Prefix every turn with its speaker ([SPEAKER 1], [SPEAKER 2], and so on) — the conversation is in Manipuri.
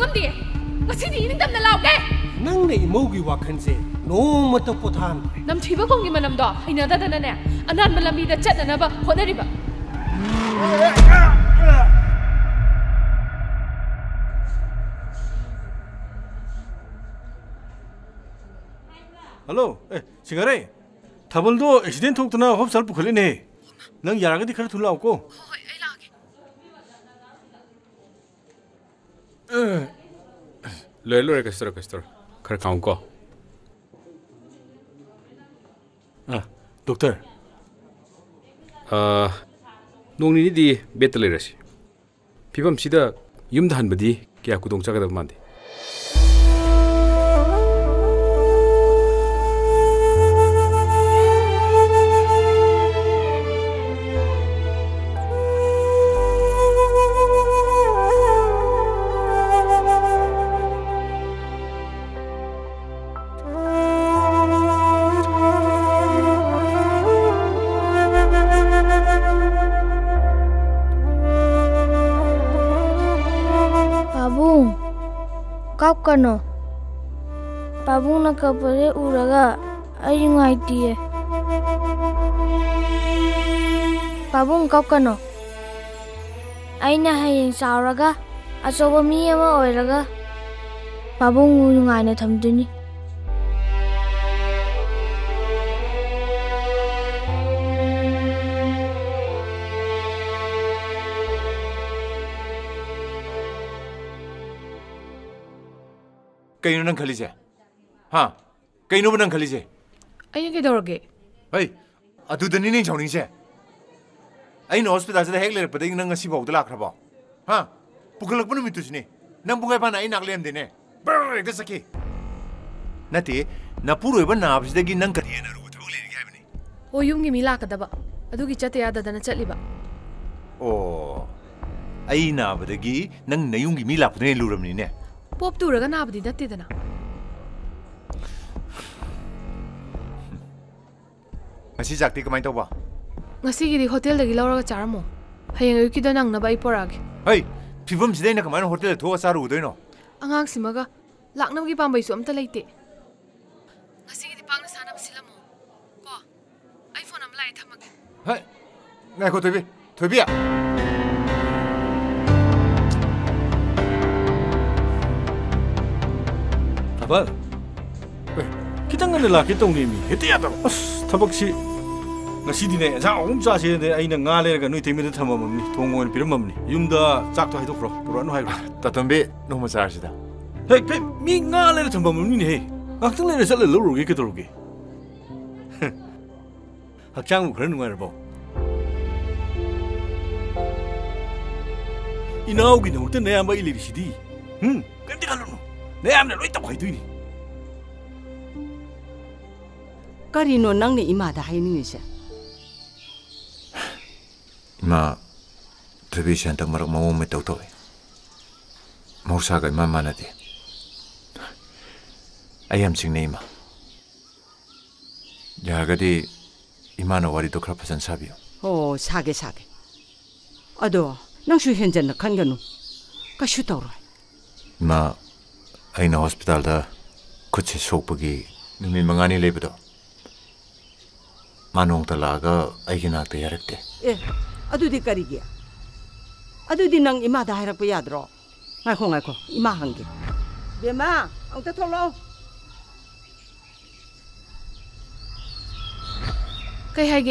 [SPEAKER 1] ngamdi. Ngasidi ningdamna lauke.
[SPEAKER 2] Nangna imogi wakhanse nomata pothan.
[SPEAKER 1] Namthiba konggi manamdo hainadadana ne anan malamida chatnanaba honariba.
[SPEAKER 3] Hello, sigare. Thabaldo accident thokna hospital pukhale ne. Nang yaragadi khara thula ko.
[SPEAKER 1] Hoi, ai lage.
[SPEAKER 4] Loe kastor. Khara kaung ko.
[SPEAKER 3] Doctor.
[SPEAKER 4] Nongni ni di betle rasi. Pibam sida yumda hanbadi kya kudong chagadab mande.
[SPEAKER 5] Kano Babu na kapare uraga ayungai tie Babu kano Aina hayeng sauraga asoba mi ama oiraga Babu ngungai na thamduni
[SPEAKER 6] Kayo nang khalije ha kayo nang khalije
[SPEAKER 1] Ay ke dorge
[SPEAKER 6] Hey adu dani ning chawning se Ay no hospital se hek le pading nang ngasi baw dala khraba ha pukalak panu mitu sini nang bungai pa na ay naklem dine ber de saki Nati na puro iba na abs dagi nang kariya na ru thawle ni gaibani
[SPEAKER 1] O yumgi mi lakadaba adugi chate yada dana chatliba
[SPEAKER 6] Oh ay na abdagi nang nayungi mi lapne luramni ne
[SPEAKER 1] Pop turaga nabdi nattidana
[SPEAKER 6] Ngasi jakti kamai tawba
[SPEAKER 1] Ngasi gidi hotel dagi lauraga charamo hayeng ayukida nangnaba ai porage
[SPEAKER 6] Hey phibam sidai na kamai hotel thoa saru udoino
[SPEAKER 1] Angang simaga laknamgi pambai su amta leite Ngasi gidi pangna sanam silamo ko iPhone am lai thamage
[SPEAKER 6] Hey ngai ko thoibi
[SPEAKER 3] Tabal. Kita ngana la kitong ni mi. Heti ata. As thabak si ngasi dine sa om sa se de aina nga le ga noi temi de thamam ni thongol piramam ni. Yumda chak to haido pro. Puranu hai.
[SPEAKER 6] Tatambe no ma sarsida.
[SPEAKER 3] Hey pe mi nga le thambam ni he. Ngaktang le sal le lo ro ge ke to ro ge. Hakchang khran ngai ro. Inau gi no te ne amba ili sidi. Kan ti kalon. 내 암내 로이다 보이더니
[SPEAKER 7] 까리노 낭네 이마다 하이닝이세
[SPEAKER 6] 이마 드비션 딱 말고 몸에 떠도해 모사가 이마 만나디 아이암 칭네 이마 야가디 이마노 와리도 크라파산 사비요
[SPEAKER 7] 오 사게 아도 낭슈 현재는 간가노 가슈다로
[SPEAKER 6] 이마 Aina hospital da kuch sokpagi numi mangani lebedo manong talaga aigina te yarekte
[SPEAKER 7] adudi karigia adudi nang ima da harak yadro ngai ko ima hangi bema angta tholo
[SPEAKER 1] kai hage